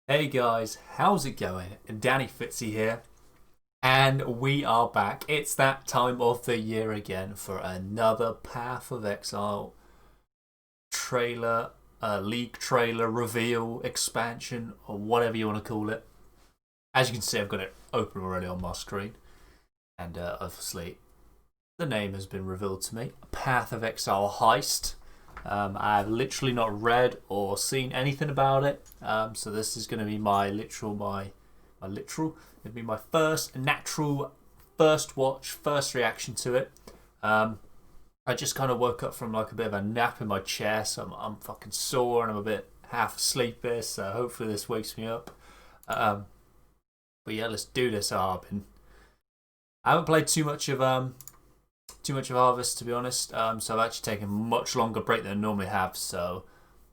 Hey guys, how's it going? Danny Fitzy here, and we are back. It's that time of the year again for another Path of Exile trailer, league trailer, reveal, expansion, or whatever you want to call it. As you can see, I've got it open already on my screen, and obviously the name has been revealed to me. Path of Exile Heist. I've literally not read or seen anything about it, so this is going to be my literal. It'd be my first watch, first reaction to it. I just kind of woke up from like a bit of a nap in my chair, so I'm fucking sore and I'm a bit half asleep here. So hopefully this wakes me up. But yeah, let's do this. I haven't played too much of Harvest, to be honest. So I've actually taken a much longer break than I normally have. So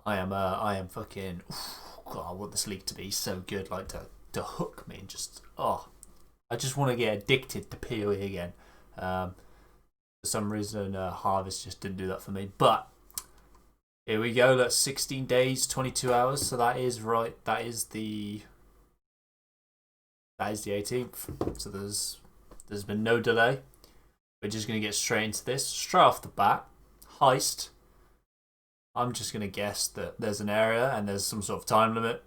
I am fucking. God, I want this league to be so good, like to hook me and just I just want to get addicted to PoE again. For some reason, Harvest just didn't do that for me. But here we go. That's 16 days, 22 hours. So that is right. That is the 18th. So there's been no delay. We're just going to get straight into this. Straight off the bat, Heist. I'm just going to guess that there's an area and there's some sort of time limit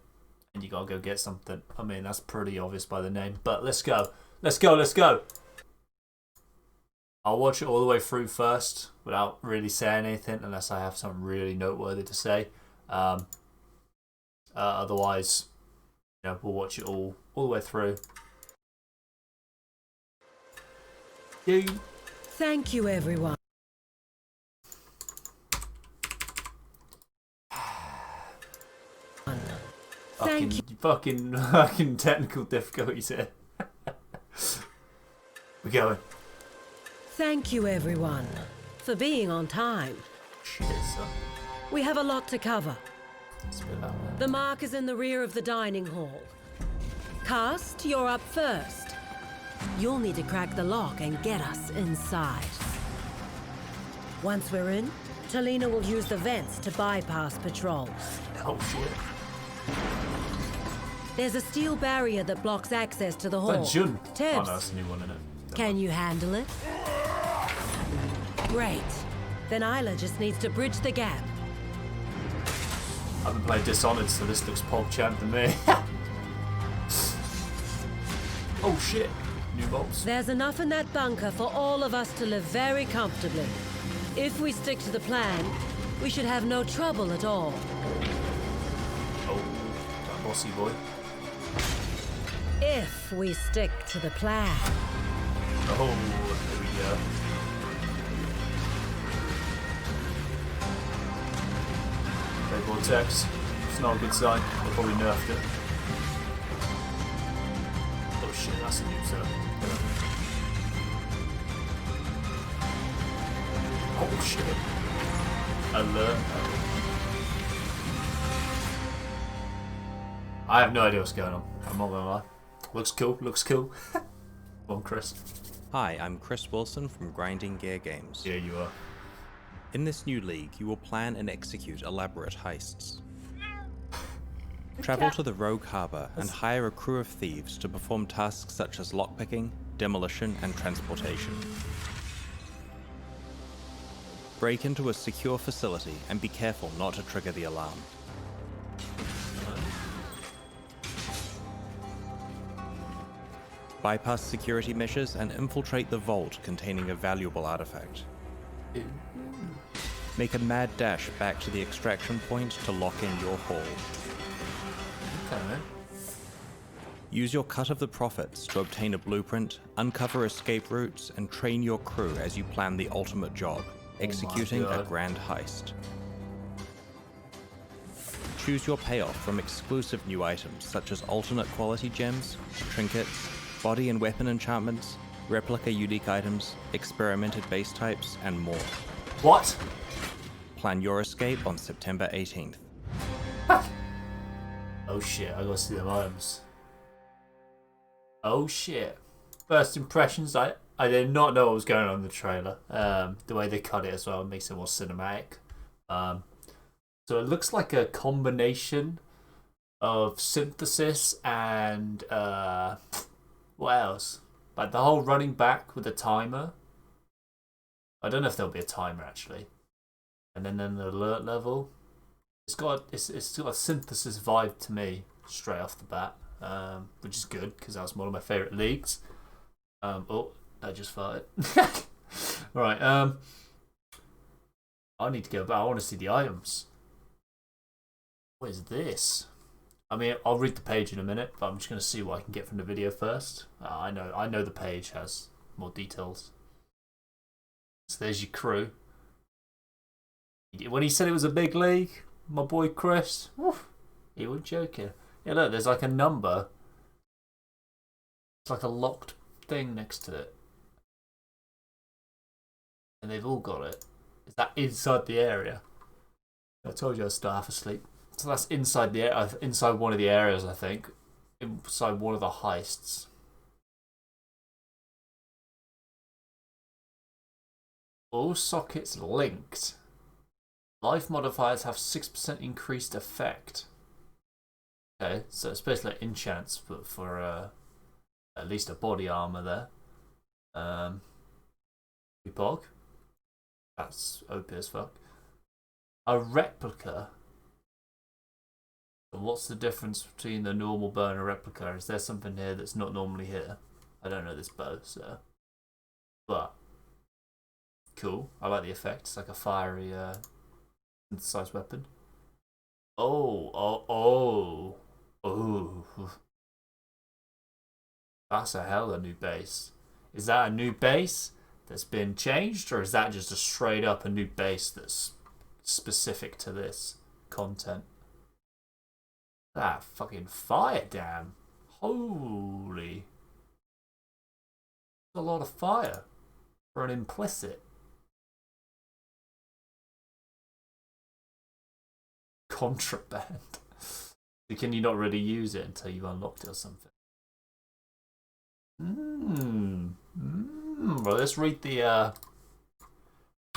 and you got to go get something. I mean, that's pretty obvious by the name. But let's go. Let's go. Let's go. I'll watch it all the way through first without really saying anything unless I have something really noteworthy to say. Otherwise, we'll watch it all the way through. Dude. Thank you, everyone. Thank you. Fucking technical difficulties here. We're going. Thank you, everyone, for being on time. Shit, son. We have a lot to cover. Spit out, man. The mark is in the rear of the dining hall. Cast, you're up first. You'll need to crack the lock and get us inside. Once we're in, Talina will use the vents to bypass patrols. Oh shit. There's a steel barrier that blocks access to the hall. Jun. Tibbs, Oh no, that's a new one, isn't it? can you handle it? Great. Then Isla just needs to bridge the gap. I haven't played Dishonored, so this looks PogChamp to me. Oh shit. New bolts. There's enough in that bunker for all of us to live very comfortably. If we stick to the plan, we should have no trouble at all. Oh, that bossy boy. If we stick to the plan. Oh, there we go. Red Vortex. It's not a good sign. They probably nerfed it. Oh shit, that's a new setup. Oh shit. Alert. I have no idea what's going on. I'm not gonna lie. Looks cool, looks cool. Come on, Chris. Hi, I'm Chris Wilson from Grinding Gear Games. Yeah, you are. In this new league, you will plan and execute elaborate heists. Travel to the Rogue Harbour and hire a crew of thieves to perform tasks such as lockpicking, demolition, and transportation. Break into a secure facility and be careful not to trigger the alarm. Bypass security measures and infiltrate the vault containing a valuable artifact. Make a mad dash back to the extraction point to lock in your haul. Okay. Use your cut of the profits to obtain a blueprint, uncover escape routes, and train your crew as you plan the ultimate job, executing a grand heist. Choose your payoff from exclusive new items such as alternate quality gems, trinkets, body and weapon enchantments, replica unique items, experimented base types, and more. What? Plan your escape on September 18th. Oh shit, I gotta see them items. Oh shit. First impressions, I did not know what was going on in the trailer. The way they cut it as well makes it more cinematic. So it looks like a combination of synthesis and what else? Like the whole running back with a timer. I don't know if there'll be a timer actually. And then an alert level. It's got a synthesis vibe to me straight off the bat, which is good because that was one of my favourite leagues. Oh, I just farted. Right. I need to go back. I want to see the items. What is this? I mean, I'll read the page in a minute, but I'm just going to see what I can get from the video first. I know the page has more details. So there's your crew. When he said it was a big league, my boy Chris, he wasn't joking. Yeah, look, there's like a number. It's like a locked thing next to it. And they've all got it. Is that inside the area? I told you I'd start half asleep. So that's inside inside one of the areas, I think. Inside one of the heists. All sockets linked. Life modifiers have 6% increased effect. Okay, so it's basically like enchants, but for at least a body armor there. Pog. That's OP as fuck. A replica. What's the difference between the normal bow and a replica? Is there something here that's not normally here? I don't know this bow, so. But. Cool. I like the effect. It's like a fiery synthesized weapon. Oh. That's a hell of a new base. Is that a new base that's been changed, or is that just a straight up a new base that's specific to this content? That fucking fire dam. Holy. That's a lot of fire for an implicit. Contraband. Can you not really use it until you've unlocked it or something? Well, let's read the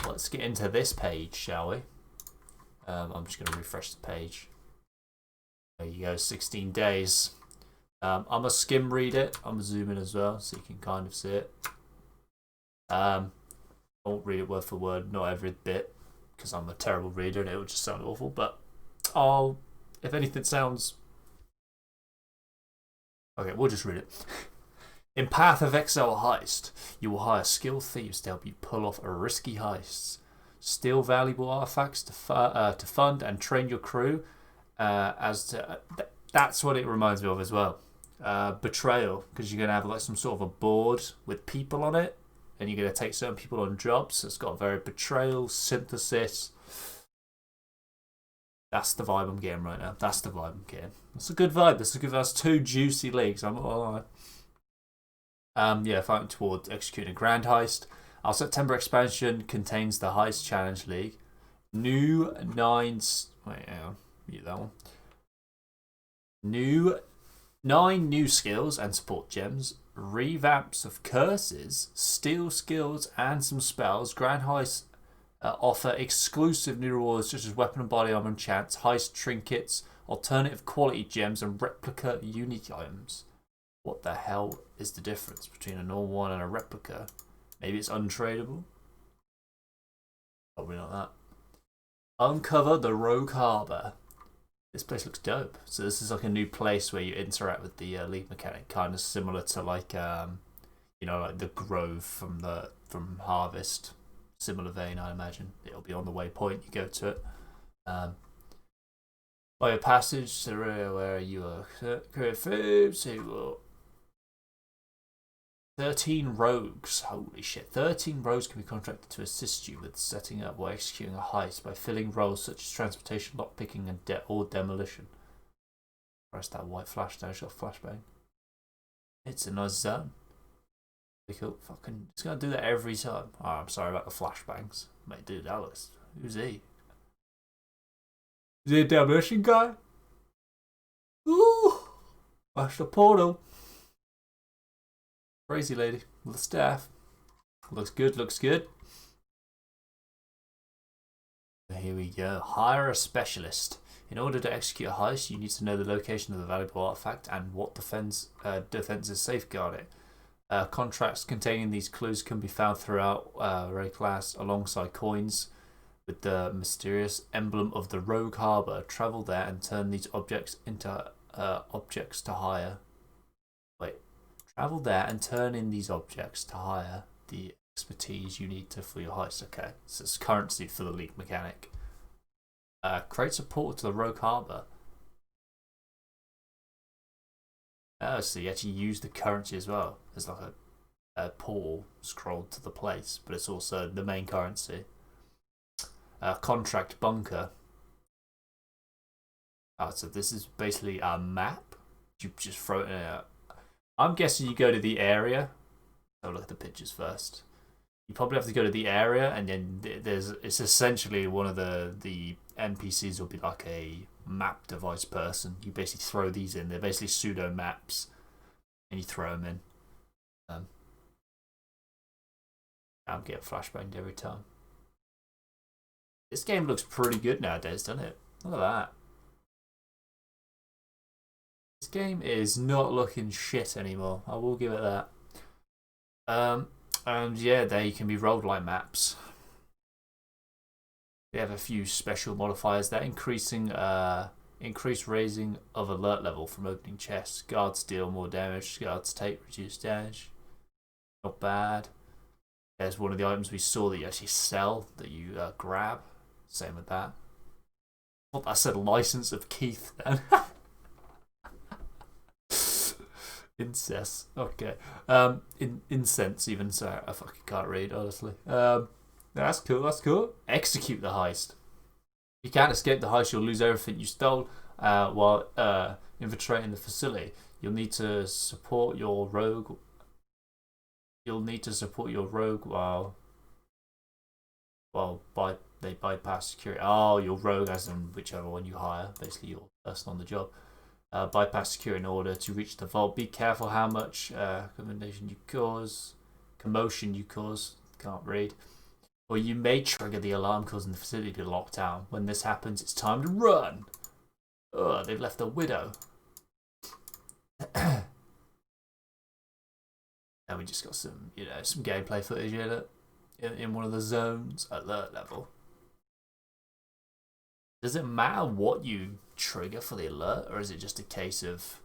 let's get into this page, shall we? I'm just going to refresh the page. There you go, 16 days. I'm going to skim read it. I'm going to zoom in as well so you can kind of see it. I won't read it word for word, not every bit, because I'm a terrible reader and it would just sound awful. But if anything sounds... Okay, we'll just read it. In Path of Exile Heist, you will hire skilled thieves to help you pull off risky heists. Steal valuable artifacts to fund and train your crew. That's what it reminds me of as well. Betrayal, because you're going to have like some sort of a board with people on it, and you're going to take certain people on jobs. So it's got very betrayal, synthesis. That's the vibe I'm getting right now. That's the vibe I'm getting. That's a good vibe. That's two juicy leagues. I'm not gonna lie. Fighting towards executing a grand heist. Our September expansion contains the Heist Challenge League. New 9... Wait, hang on. Mute that one. 9 new skills and support gems. Revamps of curses, steal skills, and some spells. Grand Heist offer exclusive new rewards such as weapon and body armor enchants, heist trinkets, alternative quality gems, and replica unique items. What the hell is the difference between a normal one and a replica? Maybe it's untradeable? Probably not that. Uncover the Rogue Harbour. This place looks dope. So this is like a new place where you interact with the league mechanic, kind of similar to like like the Grove from Harvest. Similar vein, I imagine. It'll be on the waypoint. You go to it. By a passage to where you are create food. So 13 rogues. Holy shit. 13 rogues can be contracted to assist you with setting up or executing a heist by filling roles such as transportation, lockpicking, and or demolition. Press that white flash down, shot flashbang. It's a nice zone. Cool. Fucking, it's gonna do that every time. Oh, I'm sorry about the flashbangs. Mate, dude, that looks... Who's he? Is he a demolition guy? Ooh! Flash the portal. Crazy lady with the staff. Looks good, looks good. Here we go. Hire a specialist. In order to execute a heist, you need to know the location of the valuable artifact and what defenses safeguard it. Contracts containing these clues can be found throughout Ray class alongside coins with the mysterious emblem of the Rogue Harbour. Travel there and turn these objects into objects to hire. Wait. Travel there and turn in these objects to hire the expertise you need for your heist. Okay, so it's currency for the league mechanic. Create a portal to the Rogue Harbour. Oh, so you actually use the currency as well. There's like a portal scrolled to the place, but it's also the main currency. Contract bunker. Oh, so this is basically a map. You just throw it in a... I'm guessing you go to the area. I'll look at the pictures first. You probably have to go to the area, and then it's essentially one of the NPCs will be like a map device person. You basically throw these in. They're basically pseudo maps, and you throw them in. I'm getting flashbanged every time. This game looks pretty good nowadays, doesn't it? Look at that. This game is not looking shit anymore. I will give it that. And yeah, they can be rolled like maps. They have a few special modifiers there, increased raising of alert level from opening chests. Guards deal more damage. Guards take reduced damage. Not bad. There's one of the items we saw that you actually sell, that you grab. Same with that. I thought that said license of Keith then. Incest. Okay. Incense even. Sorry, I fucking can't read, honestly. That's cool. That's cool. Execute the heist. You can't escape the heist. You'll lose everything you stole while infiltrating the facility. You'll need to support your rogue. They bypass security. Oh, your rogue, as in whichever one you hire. Basically, your person on the job. Bypass security in order to reach the vault. Be careful how much commotion you cause. Can't read. Or you may trigger the alarm causing the facility to be locked down. When this happens, it's time to run. Ugh, they've left a widow. And we just got some gameplay footage in one of the zones, alert level. Does it matter what you trigger for the alert, or is it just a case of...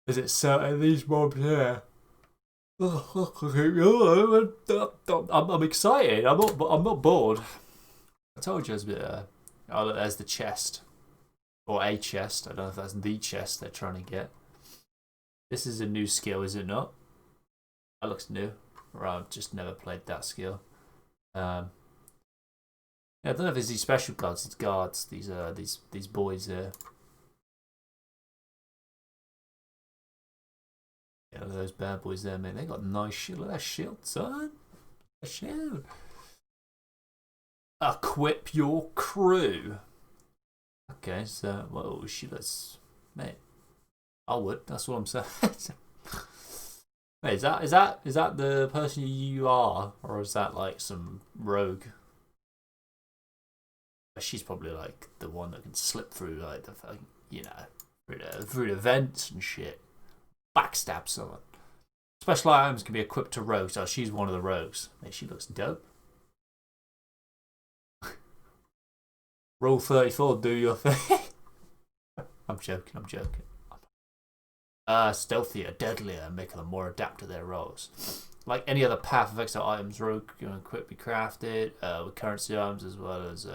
Is it certain these mobs here? I'm excited. I'm not bored. I told you it was a bit... oh, look, there's the chest. Or a chest. I don't know if that's the chest they're trying to get. This is a new skill, is it not? That looks new. Or I've just never played that skill. Yeah, I don't know if it's these special guards. It's guards. These boys here. Yeah, those bad boys there, man. They got nice shit. Look at that shield, son. A shield. Equip your crew. Okay, so whoa, let's, mate. I would. That's what I'm saying. Wait, is that the person you are, or is that like some rogue? She's probably like the one that can slip through like the through the vents and shit. Backstab someone. Special items can be equipped to rogues. Oh, she's one of the rogues. Mate, she looks dope. Roll 34, do your thing. I'm joking. Stealthier, deadlier, making them more adapt to their roles. Like any other path of Exile items, rogue can quickly be crafted with currency items, as well as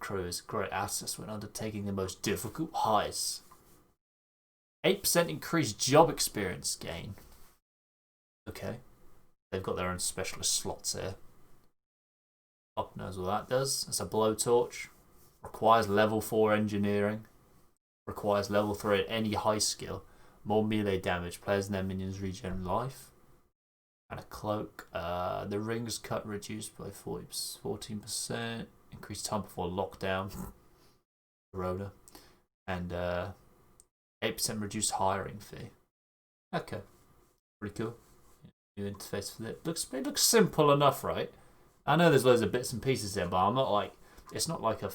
crew is great assets when undertaking the most difficult heists. 8% increased job experience gain. Okay, they've got their own specialist slots here. Fuck knows what that does. It's a blowtorch. Requires level 4 engineering. Requires level 3 at any high skill. More melee damage. Players and their minions regen life. And a cloak. The rings cut reduced by 14%. Increased time before lockdown. Corona. And 8% reduced hiring fee. Okay. Pretty cool. New interface for that. It looks simple enough, right? I know there's loads of bits and pieces there, but I'm not like... It's not like a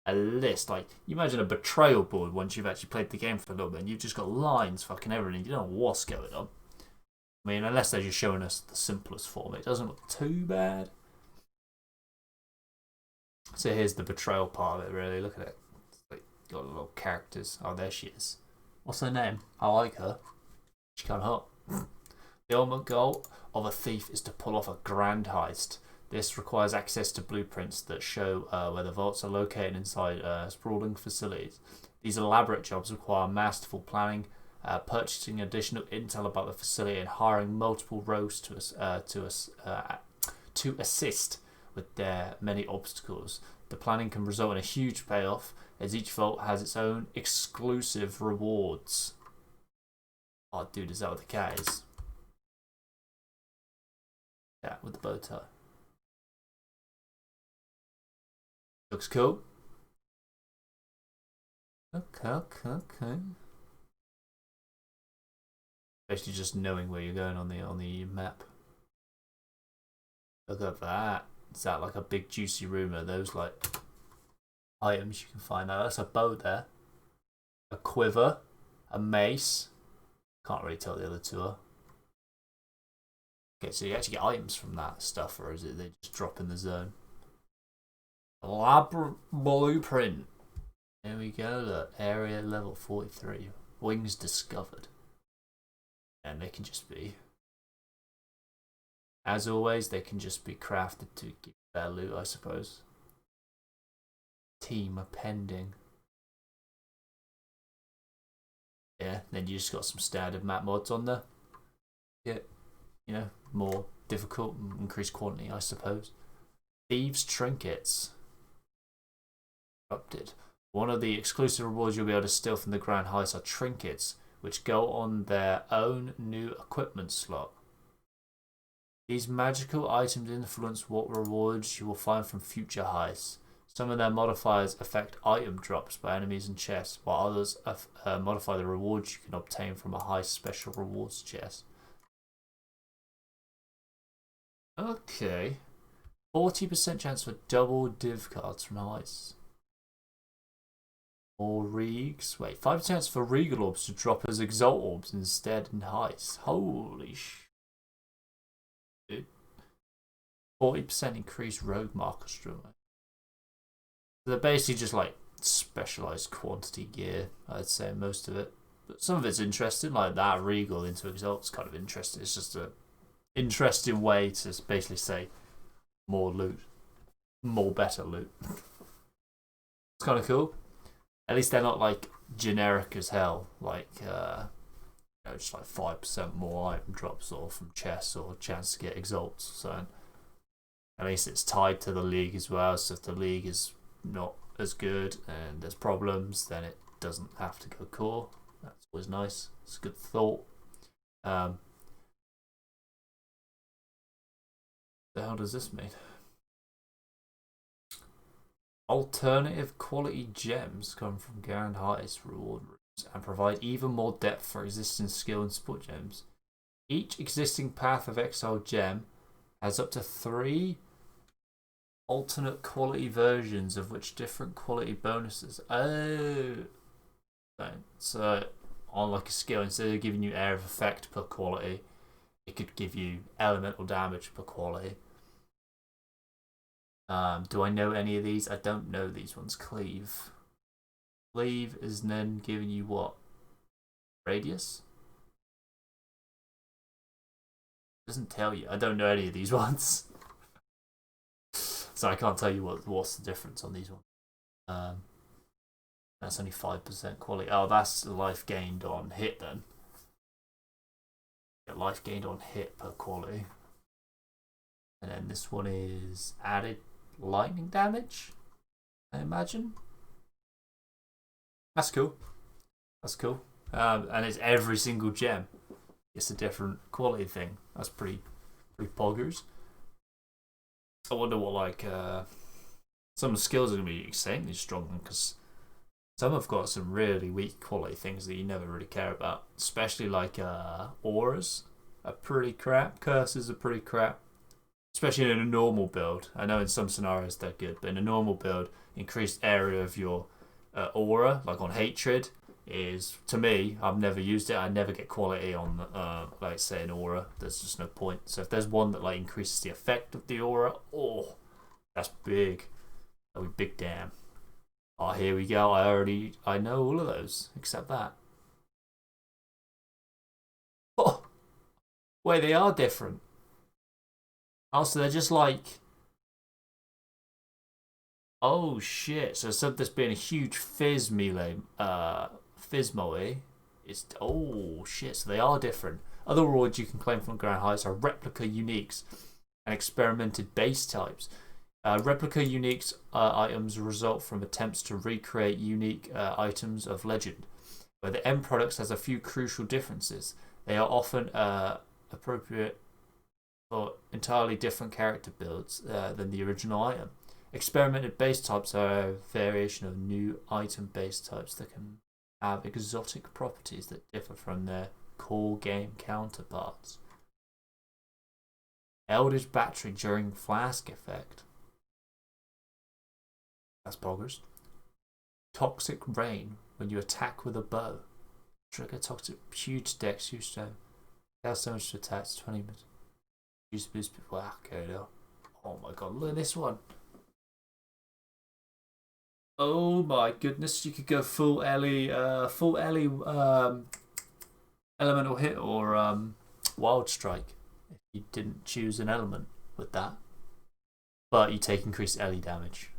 a list. Like, you imagine a Betrayal board once you've actually played the game for a little bit and you've just got lines fucking everything. You don't know what's going on. I mean, unless they're just showing us the simplest form, it doesn't look too bad. So here's the Betrayal part of it, really. Look at it. It's like, got little characters. Oh, there she is. What's her name? I like her. She's kind of hot. The ultimate goal of a thief is to pull off a grand heist. This requires access to blueprints that show where the vaults are located inside sprawling facilities. These elaborate jobs require masterful planning, purchasing additional intel about the facility, and hiring multiple rogues to assist with their many obstacles. The planning can result in a huge payoff, as each vault has its own exclusive rewards. Oh, dude, is that what the cat is? Yeah, with the bow tie. Looks cool. Okay. Basically just knowing where you're going on the map. Look at that. Is that like a big juicy room? Are those like items you can find out? That's a bow there. A quiver. A mace. Can't really tell the other two are. Okay, so you actually get items from that stuff, or is it they just drop in the zone? Elaborate blueprint. There we go, look. Area level 43. Wings discovered. And they can just be... As always, they can just be crafted to give their loot, I suppose. Team pending. Yeah, then you just got some standard map mods on there. Yeah, you know, more difficult, increased quantity, I suppose. Thieves Trinkets. Corrupted. One of the exclusive rewards you'll be able to steal from the Grand Heist are trinkets, which go on their own new equipment slot. These magical items influence what rewards you will find from future heists. Some of their modifiers affect item drops by enemies and chests, while others modify the rewards you can obtain from a heist special rewards chest. Okay. 40% chance for double div cards from heists. Or Regs. Wait, 5% chance for Regal Orbs to drop as Exalt Orbs instead in heists. Holy shit. 40% increased rogue marker stream. They're basically just like specialized quantity gear, I'd say, most of it. But some of it's interesting, like that Regal into Exalt's kind of interesting. It's just a interesting way to basically say more loot, more better loot. It's kind of cool. At least they're not like generic as hell, like just like 5% more item drops or from chests or chance to get exalts. So at least it's tied to the league as well. So if the league is not as good and there's problems, then it doesn't have to go core. That's always nice. It's a good thought. The hell does this mean? Alternative quality gems come from Grand Heist reward rooms and provide even more depth for existing skill and support gems. Each existing Path of Exile gem has up to 3 alternate quality versions of which different quality bonuses. Oh, so on like a skill, instead of giving you area of effect per quality, it could give you elemental damage per quality. Do I know any of these? I don't know these ones. Cleave. Cleave is then giving you what? Radius? Doesn't tell you. I don't know any of these ones. So I can't tell you what's the difference on these ones. That's only 5% quality. Oh, that's life gained on hit then. Yeah, life gained on hit per quality. And then this one is added lightning damage, I imagine. That's cool. That's cool. And it's every single gem. It's a different quality thing. That's pretty poggers. I wonder what like some of the skills are going to be insanely strong, because some have got some really weak quality things that you never really care about. Especially like auras are pretty crap. Curses are pretty crap. especially in a normal build. I know in some scenarios they're good, but in a normal build, increased area of your aura, like on hatred, is, to me, I've never used it. I never get quality on, like say, an aura. There's just no point. So if there's one that like increases the effect of the aura, oh, that's big. That'll be big damn. Oh, here we go. I know all of those except that. Oh, wait, they are different. Also, they're just like, oh shit. So instead of this being a huge fizz melee, fizz moe, it's, oh shit. So they are different. Other rewards you can claim from Grand Heist are replica uniques and experimented base types. Replica uniques items result from attempts to recreate unique items of legend, where the end product has a few crucial differences. They are often appropriate for entirely different character builds than the original item. Experimented base types are a variation of new item base types that can have exotic properties that differ from their core game counterparts. Eldritch Battery during Flask effect. That's boggers. Toxic Rain when you attack with a bow. Trigger toxic, huge dex, huge stone. How so much to attack, 20 minutes. Use boost before. Okay, no. Oh my god, look at this one. Oh my goodness, you could go full Ellie, elemental hit or wild strike if you didn't choose an element with that. But you take increased Ellie damage.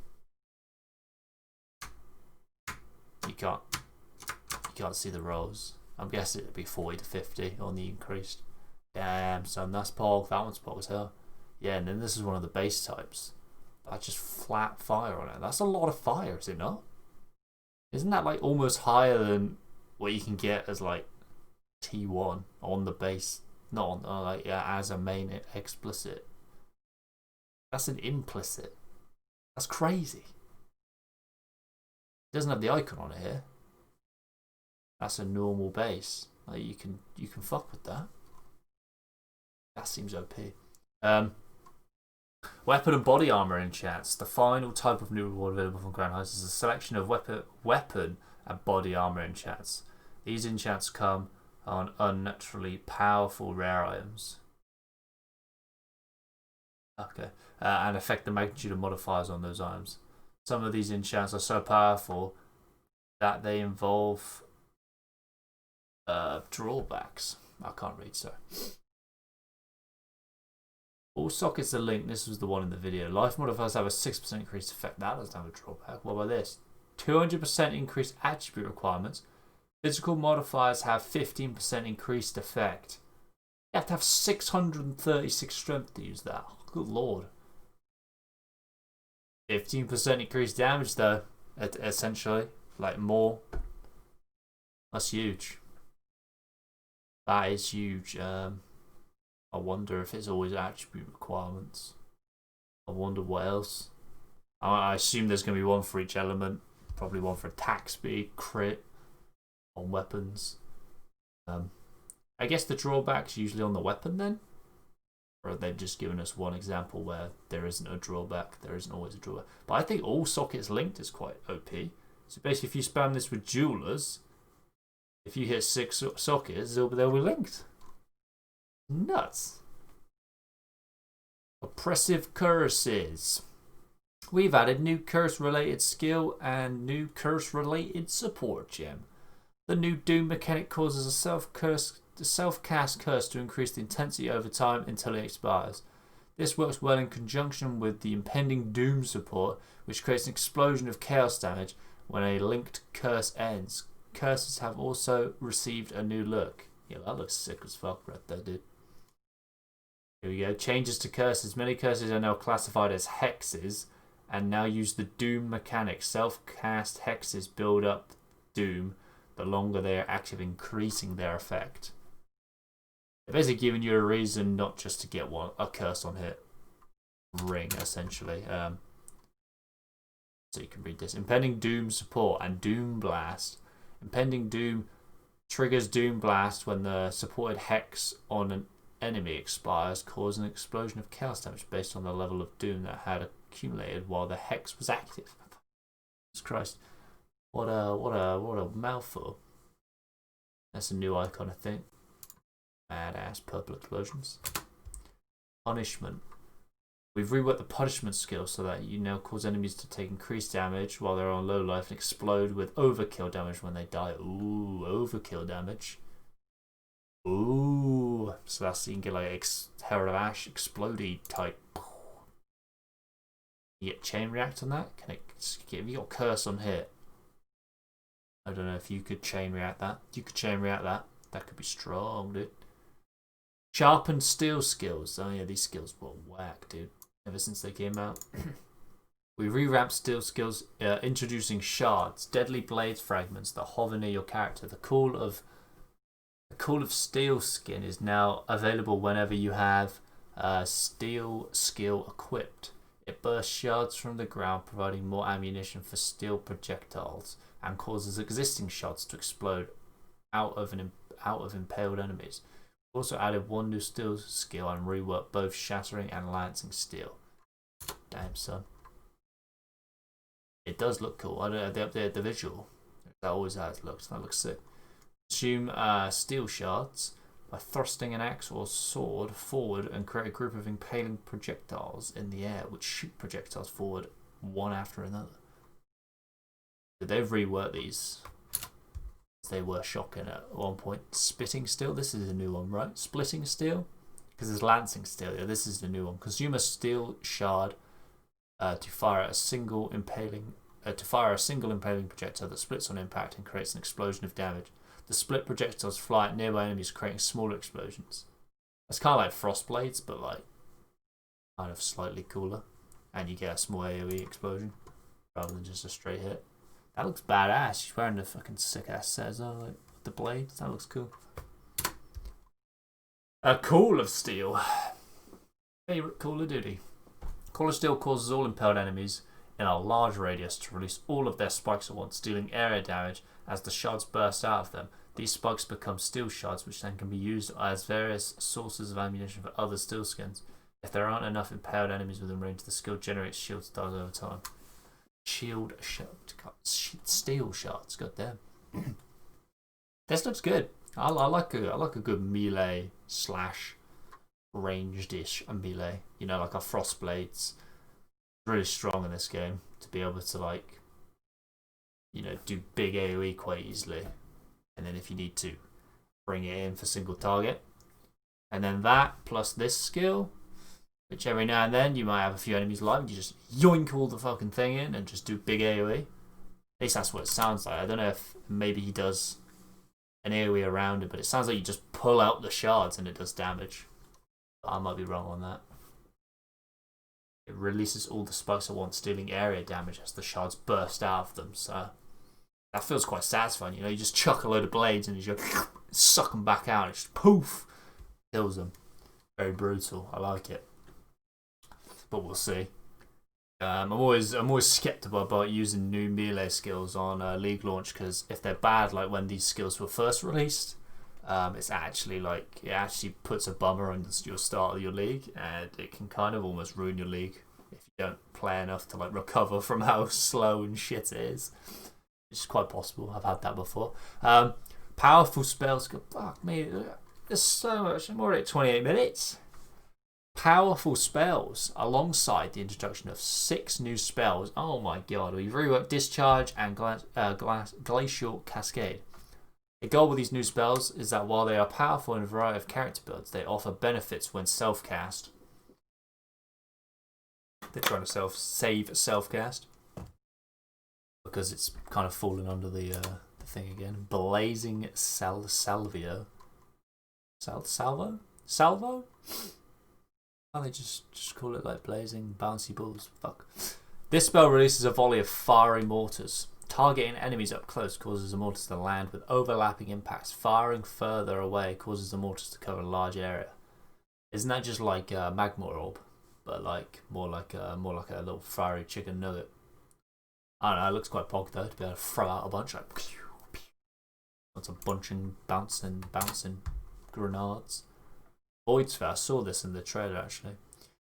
You can't see the rolls. I'm guessing it'd be 40 to 50 on the increased. Damn, son, that's Pog. That one's Pog as hell. Yeah, and then this is one of the base types. That's just flat fire on it. That's a lot of fire, is it not? Isn't that like almost higher than what you can get as like T1 on the base? Not on like as a main explicit. That's an implicit. That's crazy. It doesn't have the icon on it here. That's a normal base. Like you can fuck with that. That seems OP. Weapon and body armor enchants. The final type of new reward available from Grand Heist is a selection of weapon and body armor enchants. These enchants come on unnaturally powerful rare items. Okay. And affect the magnitude of modifiers on those items. Some of these enchants are so powerful that they involve drawbacks. I can't read, so. All sockets are linked. This was the one in the video. Life modifiers have a 6% increased effect. That doesn't have a drawback. What about this? 200% increased attribute requirements. Physical modifiers have 15% increased effect. You have to have 636 strength to use that. Good lord. 15% increased damage though, essentially. Like more. That's huge. That is huge. I wonder if it's always attribute requirements. I wonder what else. I assume there's going to be one for each element. Probably one for attack speed, crit, on weapons. I guess the drawback's usually on the weapon then? Or they've just given us one example where there isn't a drawback. There isn't always a drawback. But I think all sockets linked is quite OP. So basically if you spam this with jewelers, if you hit 6 sockets, they'll be linked. Nuts. Oppressive curses. We've added new curse related skill and new curse related support gem. The new Doom mechanic causes a self-cast curse to increase the intensity over time until it expires. This works well in conjunction with the impending Doom support, which creates an explosion of chaos damage when a linked curse ends. Curses have also received a new look. Yeah, that looks sick as fuck right there, dude. Here we go. Changes to curses. Many curses are now classified as hexes and now use the Doom mechanic. Self-cast hexes build up Doom the longer they are active, increasing their effect. They're basically giving you a reason not just to get a curse on hit ring, essentially. So you can read this. Impending Doom support and Doom Blast. Impending Doom triggers Doom Blast when the supported hex on enemy expires, causing an explosion of chaos damage based on the level of doom that had accumulated while the hex was active. Jesus Christ. What a mouthful. That's a new icon, I think. Badass purple explosions. Punishment. We've reworked the punishment skill so that you now cause enemies to take increased damage while they're on low life and explode with overkill damage when they die. Ooh, overkill damage. Ooh. So that's you can get like Herald of Ash explodey type. You get chain react on that? Can it have you got curse on hit? I don't know if you could chain react that. You could chain react that. That could be strong, dude. Sharpened steel skills. Oh yeah, these skills were whack, dude. Ever since they came out. We revamped steel skills, introducing shards, deadly blades fragments that hover near your character. The call of steel skin is now available whenever you have steel skill equipped. It bursts shards from the ground, providing more ammunition for steel projectiles, and causes existing shards to explode out of impaled enemies. We also added one new steel skill and reworked both shattering and lancing steel. Damn, son. It does look cool. I don't know, they updated the visual. That always how it looks. That looks sick. Consume steel shards by thrusting an axe or sword forward and create a group of impaling projectiles in the air which shoot projectiles forward one after another. So they've reworked these. They were shocking at one point. Spitting steel, this is a new one, right? Splitting steel, because there's lancing steel. Yeah, this is the new one. Consume a steel shard to fire a single impaling projectile that splits on impact and creates an explosion of damage. The split projectiles fly at nearby enemies, creating smaller explosions. It's kind of like frost blades, but like kind of slightly cooler, and you get a small AOE explosion rather than just a straight hit. That looks badass. She's wearing the fucking sick ass set as well, like the blades. That looks cool. A Call of Steel. Favorite Call of Duty. Call of Steel causes all impaled enemies in a large radius to release all of their spikes at once, dealing area damage as the shards burst out of them. These spikes become steel shards, which then can be used as various sources of ammunition for other steel skins. If there aren't enough impaled enemies within range, the skill generates shield stars over time. Shield steel shards, goddamn. This looks good. I like a good melee slash ranged-ish melee. You know, like our frost blades. Really strong in this game to be able to like, you know, do big AOE quite easily, and then if you need to, bring it in for single target, and then that plus this skill. Which every now and then you might have a few enemies alive and you just yoink all the fucking thing in and just do big AoE. At least that's what it sounds like. I don't know if maybe he does an AoE around it, but it sounds like you just pull out the shards and it does damage. But I might be wrong on that. It releases all the spikes at once, dealing area damage as the shards burst out of them. So that feels quite satisfying. You know, you just chuck a load of blades and you just suck them back out and it just poof, kills them. Very brutal. I like it. But we'll see. I'm always skeptical about using new melee skills on League launch, because if they're bad, like when these skills were first released, it's actually like it actually puts a bummer on your start of your league, and it can kind of almost ruin your league if you don't play enough to like recover from how slow and shit it is. It's quite possible. I've had that before. Powerful spells. Fuck me. There's so much. I'm already at 28 minutes. Powerful spells alongside the introduction of 6 new spells. Oh my god, we've reworked Discharge and Glacial Cascade. The goal with these new spells is that while they are powerful in a variety of character builds, they offer benefits when self-cast. They're trying to save self-cast because it's kind of fallen under the thing again. Blazing Salvo? Can't they just call it like blazing bouncy balls? Fuck. This spell releases a volley of fiery mortars. Targeting enemies up close causes the mortars to land with overlapping impacts. Firing further away causes the mortars to cover a large area. Isn't that just like magma orb, but like more like a little fiery chicken nugget? I don't know. It looks quite pog though to be able to throw out a bunch like pew, pew. Lots of bunching, bouncing grenades. Void Sphere. I saw this in the trailer actually.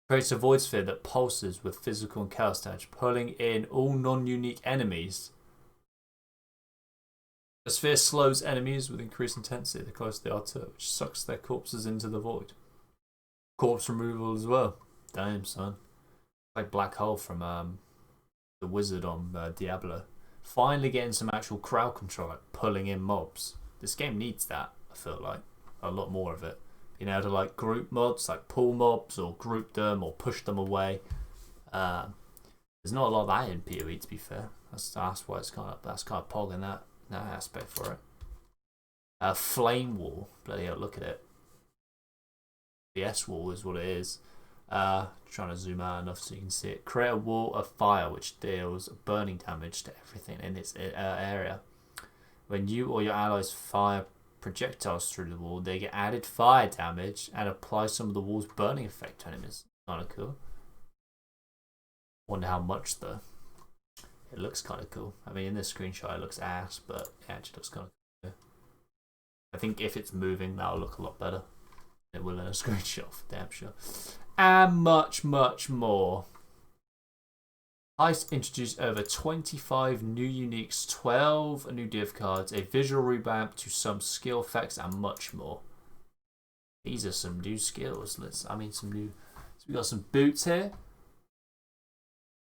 Creates a void sphere that pulses with physical and chaos damage, pulling in all non-unique enemies. The sphere slows enemies with increased intensity the closer they are to it, which sucks their corpses into the void. Corpse removal as well. Damn, son. Like Black Hole from the Wizard on Diablo. Finally getting some actual crowd control, like pulling in mobs. This game needs that, I feel like. A lot more of it. Being able to like group mobs, like pull mobs or group them or push them away. There's not a lot of that in PoE, to be fair. That's why it's kind of pog in that aspect for it. Flame Wall, bloody hell, look at it. The S Wall is what it is. Trying to zoom out enough so you can see it. Create a wall of fire which deals burning damage to everything in its area. When you or your allies fire projectiles through the wall, they get added fire damage and apply some of the wall's burning effect to enemies. Kind of cool. Wonder how much though. It looks kind of cool. I mean, in this screenshot it looks ass, but it actually looks kind of cool. I think if it's moving, that'll look a lot better. It will in a screenshot, for damn sure. And much, much more. Heist introduced over 25 new uniques, 12 new div cards, a visual revamp to some skill effects, and much more. These are some new skills. So we got some boots here.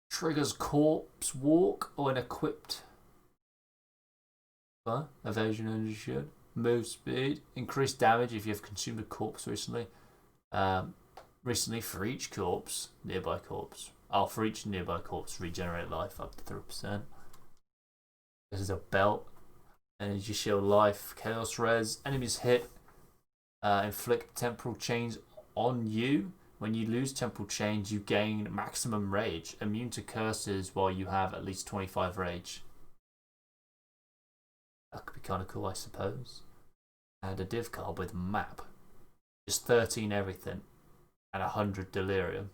Triggers corpse walk or an equipped. Evasion energy shield. Move speed. Increased damage if you have consumed a corpse recently. Recently for each corpse, nearby corpse. For each nearby corpse, regenerate life up to 3%. This is a belt. Energy shield life. Chaos res. Enemies hit. Inflict temporal chains on you. When you lose temporal chains, you gain maximum rage. Immune to curses while you have at least 25 rage. That could be kind of cool, I suppose. And a div card with map. Just 13 everything. And 100 delirium.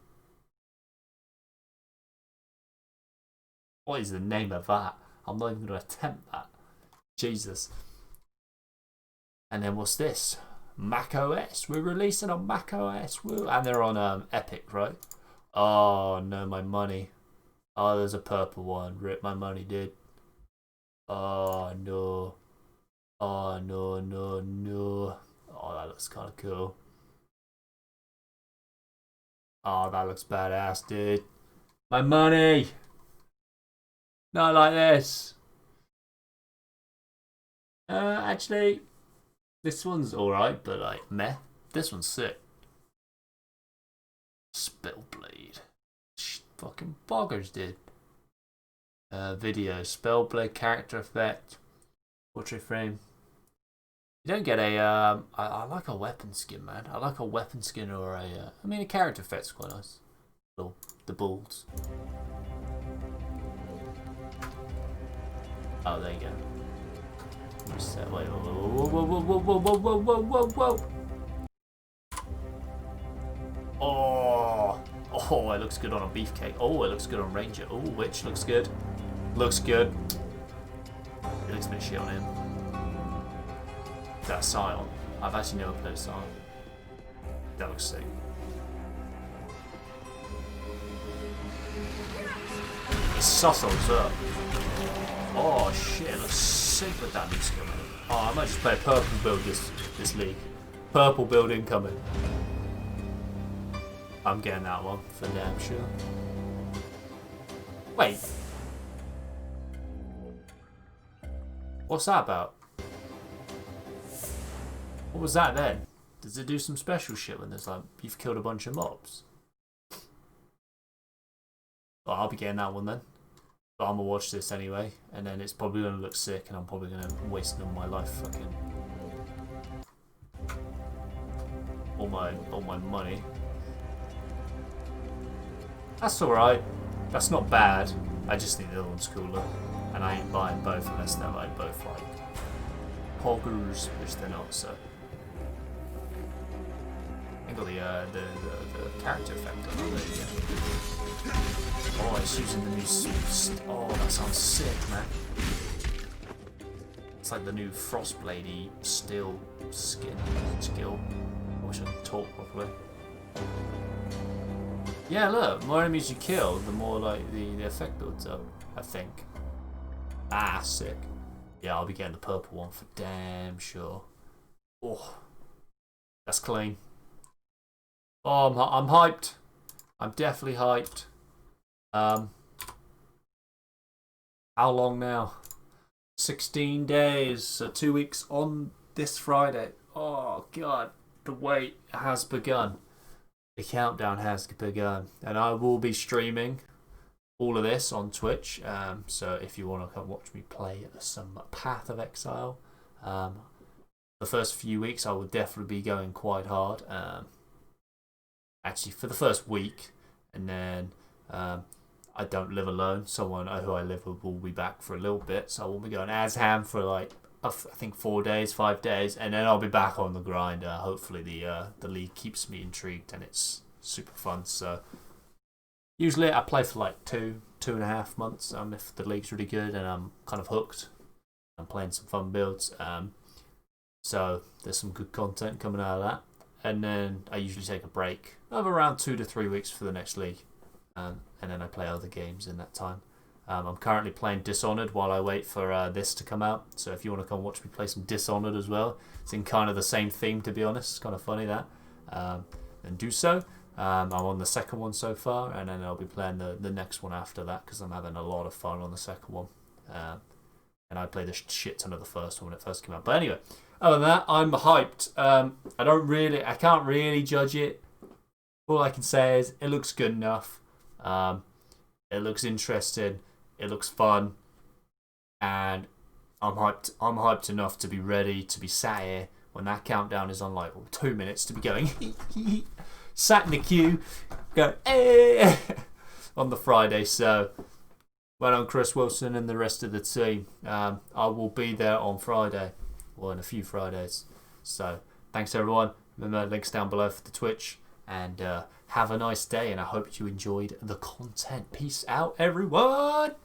What is the name of that? I'm not even going to attempt that. Jesus. And then what's this? Mac OS. We're releasing on Mac OS. Woo. And they're on Epic, right? Oh no, my money. Oh, there's a purple one. Rip my money, dude. Oh no. Oh no, no, no. Oh, that looks kind of cool. Oh, that looks badass, dude. My money. Not like this. Actually, this one's alright, but like, meh. This one's sick. Spellblade. Fucking boggers, dude. Video. Spellblade character effect. Portrait frame. You don't get a, I like a weapon skin, man. I like a weapon skin or a, I mean, a character effect's quite nice. The balls. Oh, there you go. Reset. Wait, whoa, whoa, whoa, whoa, whoa, whoa, whoa, whoa, whoa, whoa. Oh, it looks good on a beefcake. Oh, it looks good on Ranger. Oh, Witch looks good. Looks good. It looks a bit shit on him. Is that Scion? I've actually never played Scion. That looks sick. It's subtle as well. Oh shit, it looks sick with that new skill, man. Oh, I might just play a purple build this league. Purple build incoming. I'm getting that one for damn sure. Wait. What's that about? What was that then? Does it do some special shit when there's like, you've killed a bunch of mobs? Well, I'll be getting that one then. But I'm gonna watch this anyway, and then it's probably gonna look sick, and I'm probably gonna waste all my life fucking all my money. That's alright. That's not bad. I just think the other one's cooler, and I ain't buying both unless they're like both like poggers, which they're not. So I got the character effect on it. There you go. Oh, it's using the new. Oh, that sounds sick, man. It's like the new Frostbladey steel skin skill. wish I could talk properly. Yeah, look, more enemies you kill, the more like the effect builds up, I think. Ah, sick. Yeah, I'll be getting the purple one for damn sure. Oh, that's clean. Oh, I'm hyped. I'm definitely hyped. How long now? 16 days, so 2 weeks on this Friday. Oh god, the wait has begun. The countdown has begun, and I will be streaming all of this on Twitch. So if you want to come watch me play some Path of Exile, the first few weeks I will definitely be going quite hard. Actually, for the first week, and then I don't live alone. Someone who I live with will be back for a little bit, so I won't be going as ham for like I think 4 days, 5 days, and then I'll be back on the grind. Hopefully the league keeps me intrigued and it's super fun. So usually I play for like 2.5 months. If the league's really good and I'm kind of hooked, I'm playing some fun builds. So there's some good content coming out of that, and then I usually take a break of around 2 to 3 weeks for the next league, and then I play other games in that time. I'm currently playing Dishonored while I wait for this to come out. So if you want to come watch me play some Dishonored as well, it's in kind of the same theme, to be honest. It's kind of funny that. Then do so. I'm on the second one so far, and then I'll be playing the next one after that because I'm having a lot of fun on the second one. And I played a shit ton of the first one when it first came out. But anyway, other than that, I'm hyped. I can't really judge it. All I can say is it looks good enough. It looks interesting. It looks fun, and I'm hyped. I'm hyped enough to be ready to be sat here when that countdown is on, like 2 minutes to be going. Sat in the queue, go on the Friday. So, well done, Chris Wilson and the rest of the team. I will be there on Friday, or in a few Fridays. So, thanks everyone. Remember, links down below for the Twitch, and have a nice day. And I hope you enjoyed the content. Peace out, everyone.